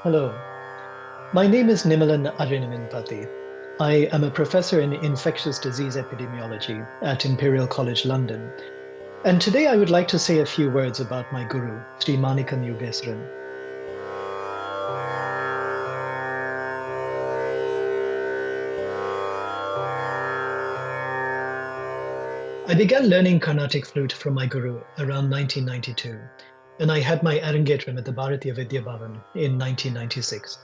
Hello, my name is Nimalan Arinaminpati. I am a professor in infectious disease epidemiology at Imperial College London, and today I would like to say a few words about my guru, Sri Manikan Yogeswaran. I began learning Carnatic flute from my guru around 1992, and I had my Arangetram at the Bharatiya Vidya Bhavan in 1996.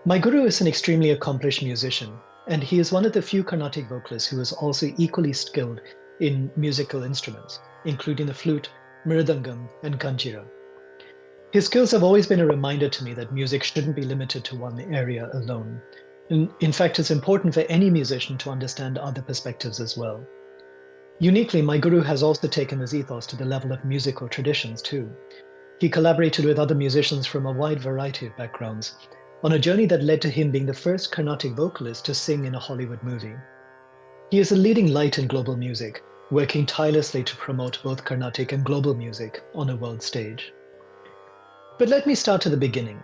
My guru is an extremely accomplished musician, and he is one of the few Carnatic vocalists who is also equally skilled in musical instruments, including the flute, mridangam, and kanjira. His skills have always been a reminder to me that music shouldn't be limited to one area alone. In fact, it's important for any musician to understand other perspectives as well. Uniquely, my guru has also taken his ethos to the level of musical traditions too. He collaborated with other musicians from a wide variety of backgrounds on a journey that led to him being the first Carnatic vocalist to sing in a Hollywood movie. He is a leading light in global music, working tirelessly to promote both Carnatic and global music on a world stage. But let me start at the beginning.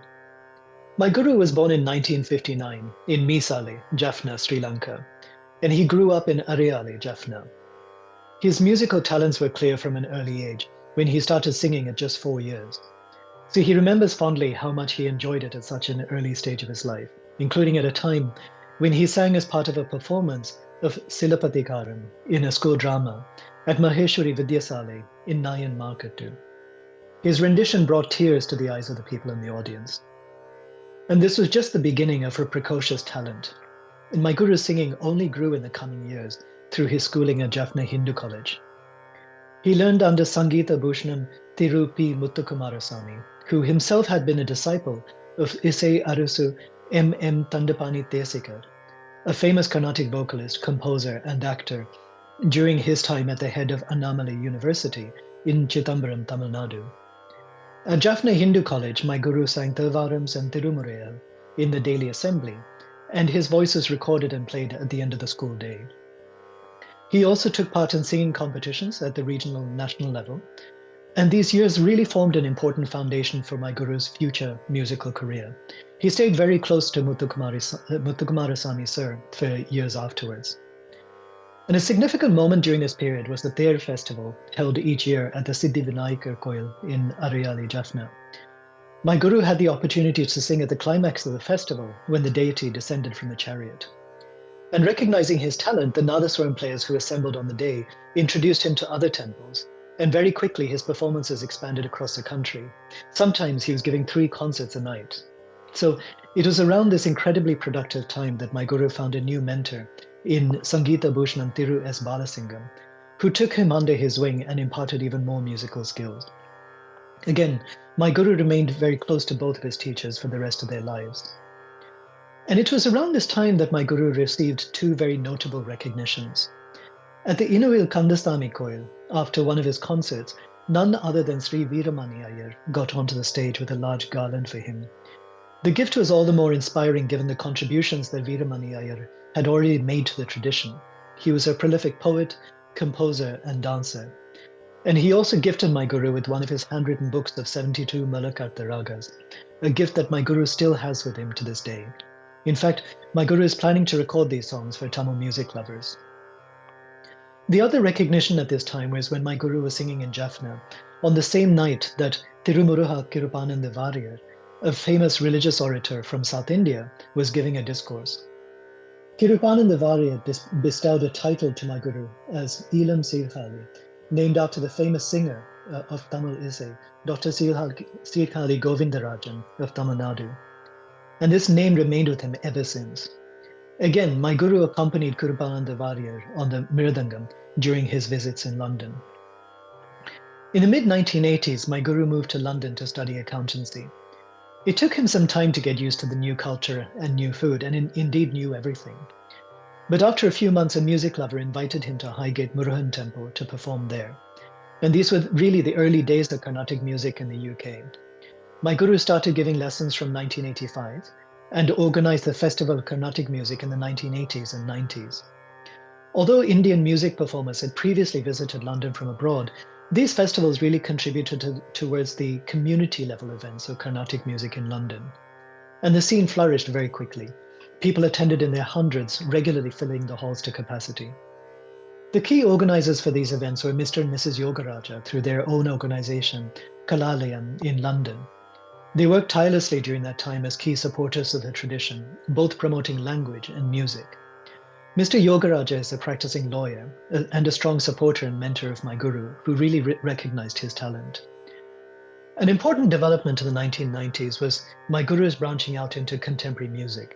My guru was born in 1959 in Misale, Jaffna, Sri Lanka, and he grew up in Ariale, Jaffna. His musical talents were clear from an early age, when he started singing at just 4 years. So he remembers fondly how much he enjoyed it at such an early stage of his life, including at a time when he sang as part of a performance of Silapatikaram in a school drama at Maheshwari Vidyasale in Nayan Markettu. His rendition brought tears to the eyes of the people in the audience. And this was just the beginning of her precocious talent. And my guru's singing only grew in the coming years through his schooling at Jaffna Hindu College. He learned under Sangeeta Bhushanam Thiru P. Muthukumarasamy, who himself had been a disciple of Isai Arasu M. M. Tandapani Tesikar, a famous Carnatic vocalist, composer, and actor during his time at the head of Annamalai University in Chittambaram, Tamil Nadu. At Jaffna Hindu College, my guru sang Thevarams and Tirumurayal in the daily assembly, and his voice was recorded and played at the end of the school day. He also took part in singing competitions at the regional and national level, and these years really formed an important foundation for my guru's future musical career. He stayed very close to Muthukumarasamy sir for years afterwards. And a significant moment during this period was the Ther festival held each year at the Siddhivinayakar Koil in Ariale, Jaffna. My guru had the opportunity to sing at the climax of the festival when the deity descended from the chariot. And recognizing his talent, the Nadaswaram players who assembled on the day introduced him to other temples, and very quickly his performances expanded across the country. Sometimes he was giving 3 concerts a night. So it was around this incredibly productive time that my guru found a new mentor in Sangeeta Bhushanam Thiru S. Balasingham, who took him under his wing and imparted even more musical skills. Again, my guru remained very close to both of his teachers for the rest of their lives. And it was around this time that my guru received 2 very notable recognitions. At the Inuil Kandasthami Koil, after one of his concerts, none other than Sri Veeramani Iyer got onto the stage with a large garland for him. The gift was all the more inspiring given the contributions that Veeramani Iyer had already made to the tradition. He was a prolific poet, composer, and dancer. And he also gifted my guru with one of his handwritten books of 72 Malakarta Ragas, a gift that my guru still has with him to this day. In fact, my guru is planning to record these songs for Tamil music lovers. The other recognition at this time was when my guru was singing in Jaffna, on the same night that Tirumuruha Kirupananda Variyar, a famous religious orator from South India, was giving a discourse. Kirupananda Variyar bestowed a title to my guru as Ilam Sirkhali, named after the famous singer of Tamil Isai, Dr. Sirkhali Govindarajan of Tamil Nadu. And this name remained with him ever since. Again, my guru accompanied Kirupananda Variyar on the Mridangam during his visits in London. In the mid-1980s, my guru moved to London to study accountancy. It took him some time to get used to the new culture and new food, and indeed knew everything. But after a few months, a music lover invited him to Highgate Murugan Temple to perform there. And these were really the early days of Carnatic music in the UK. My guru started giving lessons from 1985 and organized the Festival of Carnatic Music in the 1980s and 90s. Although Indian music performers had previously visited London from abroad, These festivals really contributed towards the community level events of Carnatic music in London. And the scene flourished very quickly. People attended in their hundreds, regularly filling the halls to capacity. The key organizers for these events were Mr. and Mrs. Yogaraja through their own organization, Kalalayam, in London. They worked tirelessly during that time as key supporters of the tradition, both promoting language and music. Mr. Yogaraja is a practicing lawyer and a strong supporter and mentor of my guru, who really recognized his talent. An important development in the 1990s was my guru's branching out into contemporary music.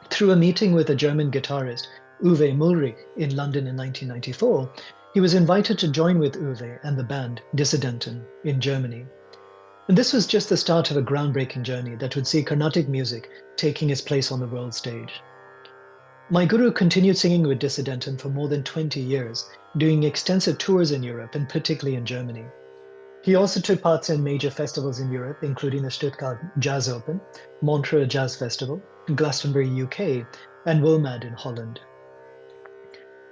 Through a meeting with a German guitarist, Uwe Mulrich, in London in 1994, he was invited to join with Uwe and the band Dissidenten in Germany. And this was just the start of a groundbreaking journey that would see Carnatic music taking its place on the world stage. My guru continued singing with Dissidenten for more than 20 years, doing extensive tours in Europe and particularly in Germany. He also took part in major festivals in Europe, including the Stuttgart Jazz Open, Montreux Jazz Festival, Glastonbury, UK, and WOMAD in Holland.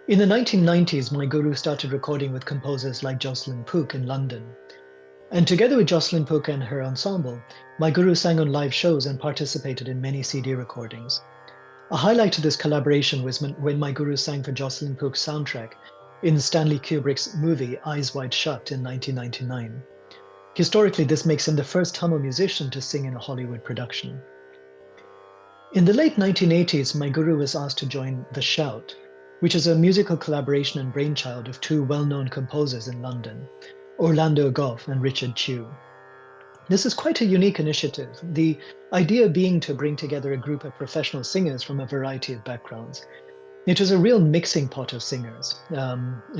In the 1990s, my guru started recording with composers like Jocelyn Pook in London. And together with Jocelyn Pook and her ensemble, my guru sang on live shows and participated in many CD recordings. A highlight of this collaboration was when my guru sang for Jocelyn Pook's soundtrack in Stanley Kubrick's movie Eyes Wide Shut in 1999. Historically, this makes him the first Tamil musician to sing in a Hollywood production. In the late 1980s, my guru was asked to join The Shout, which is a musical collaboration and brainchild of two well-known composers in London, Orlando Goff and Richard Chew. This is quite a unique initiative, the idea being to bring together a group of professional singers from a variety of backgrounds. It was a real mixing pot of singers,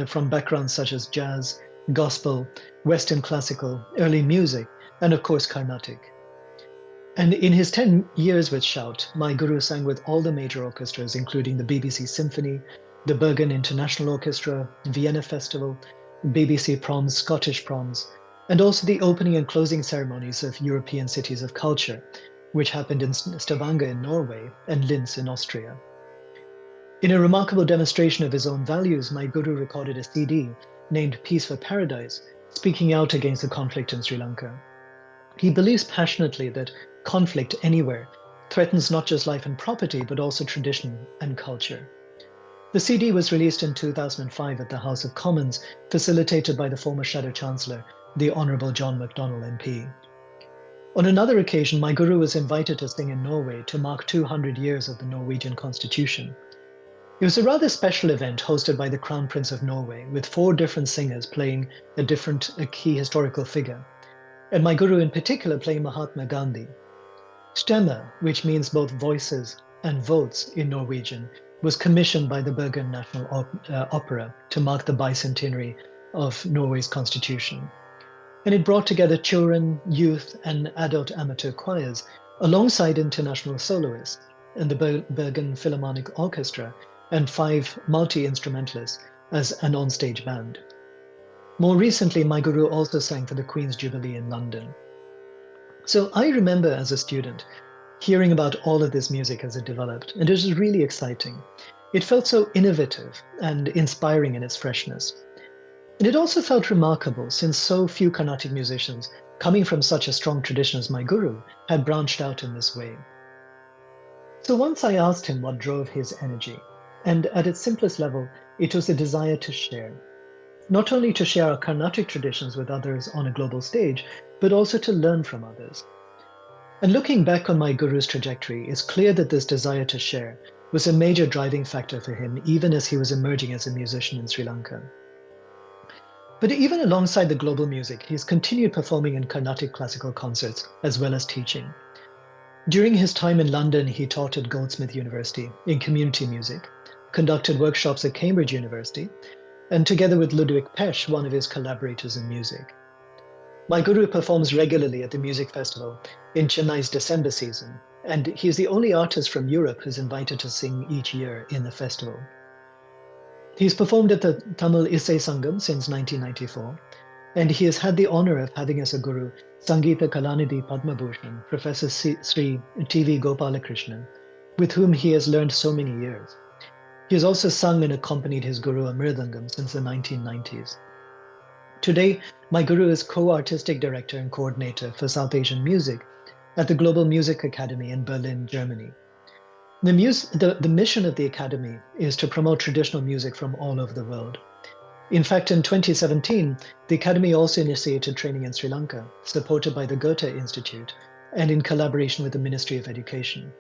from backgrounds such as jazz, gospel, Western classical, early music, and of course Carnatic. And in his 10 years with Shout, my guru sang with all the major orchestras, including the BBC Symphony, the Bergen International Orchestra, Vienna Festival, BBC Proms, Scottish Proms, and also the opening and closing ceremonies of European Cities of Culture, which happened in Stavanger in Norway and Linz in Austria. In a remarkable demonstration of his own values, my guru recorded a CD named Peace for Paradise, speaking out against the conflict in Sri Lanka. He believes passionately that conflict anywhere threatens not just life and property, but also tradition and culture. The CD was released in 2005 at the House of Commons, facilitated by the former Shadow Chancellor, the Honourable John McDonnell MP. On another occasion, my guru was invited to sing in Norway to mark 200 years of the Norwegian Constitution. It was a rather special event hosted by the Crown Prince of Norway, with 4 different singers playing a key historical figure, and my guru in particular playing Mahatma Gandhi. Stemme, which means both voices and votes in Norwegian, was commissioned by the Bergen National Opera to mark the bicentenary of Norway's constitution. And it brought together children, youth, and adult amateur choirs, alongside international soloists and the Bergen Philharmonic Orchestra, and 5 multi-instrumentalists as an onstage band. More recently, my guru also sang for the Queen's Jubilee in London. So I remember as a student hearing about all of this music as it developed, and it was really exciting. It felt so innovative and inspiring in its freshness. And it also felt remarkable since so few Carnatic musicians, coming from such a strong tradition as my guru, had branched out in this way. So once I asked him what drove his energy, and at its simplest level, it was a desire to share. Not only to share our Carnatic traditions with others on a global stage, but also to learn from others. And looking back on my guru's trajectory, it's clear that this desire to share was a major driving factor for him, even as he was emerging as a musician in Sri Lanka. But even alongside the global music, he's continued performing in Carnatic classical concerts, as well as teaching. During his time in London, he taught at Goldsmith University in community music, conducted workshops at Cambridge University, and together with Ludwig Pesch, one of his collaborators in music. My guru performs regularly at the music festival in Chennai's December season, and he's the only artist from Europe who's invited to sing each year in the festival. He's performed at the Tamil Isai Sangam since 1994, and he has had the honor of having as a guru Sangeeta Kalanidhi Padma Bhushan, Professor Sri T.V. Gopalakrishnan, with whom he has learned so many years. He has also sung and accompanied his guru Amridangam since the 1990s. Today, my guru is co-artistic director and coordinator for South Asian music at the Global Music Academy in Berlin, Germany. The mission of the Academy is to promote traditional music from all over the world. In fact, in 2017, the Academy also initiated training in Sri Lanka, supported by the Goethe Institute and in collaboration with the Ministry of Education.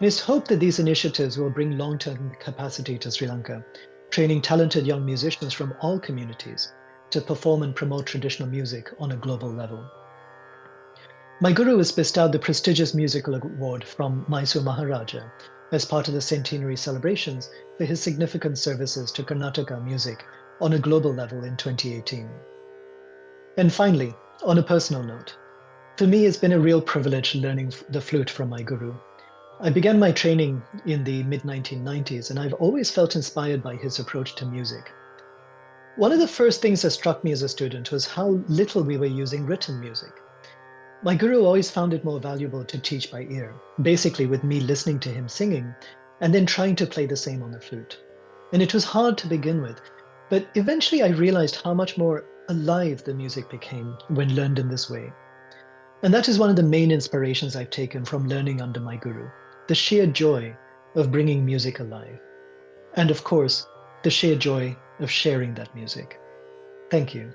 It is hoped that these initiatives will bring long-term capacity to Sri Lanka, training talented young musicians from all communities to perform and promote traditional music on a global level. My guru was bestowed the prestigious musical award from Mysore Maharaja as part of the centenary celebrations for his significant services to Karnataka music on a global level in 2018. And finally, on a personal note, for me it's been a real privilege learning the flute from my guru. I began my training in the mid-1990s, and I've always felt inspired by his approach to music. One of the first things that struck me as a student was how little we were using written music. My guru always found it more valuable to teach by ear, basically with me listening to him singing and then trying to play the same on the flute. And it was hard to begin with, but eventually I realized how much more alive the music became when learned in this way. And that is one of the main inspirations I've taken from learning under my guru, the sheer joy of bringing music alive. And of course, the sheer joy of sharing that music. Thank you.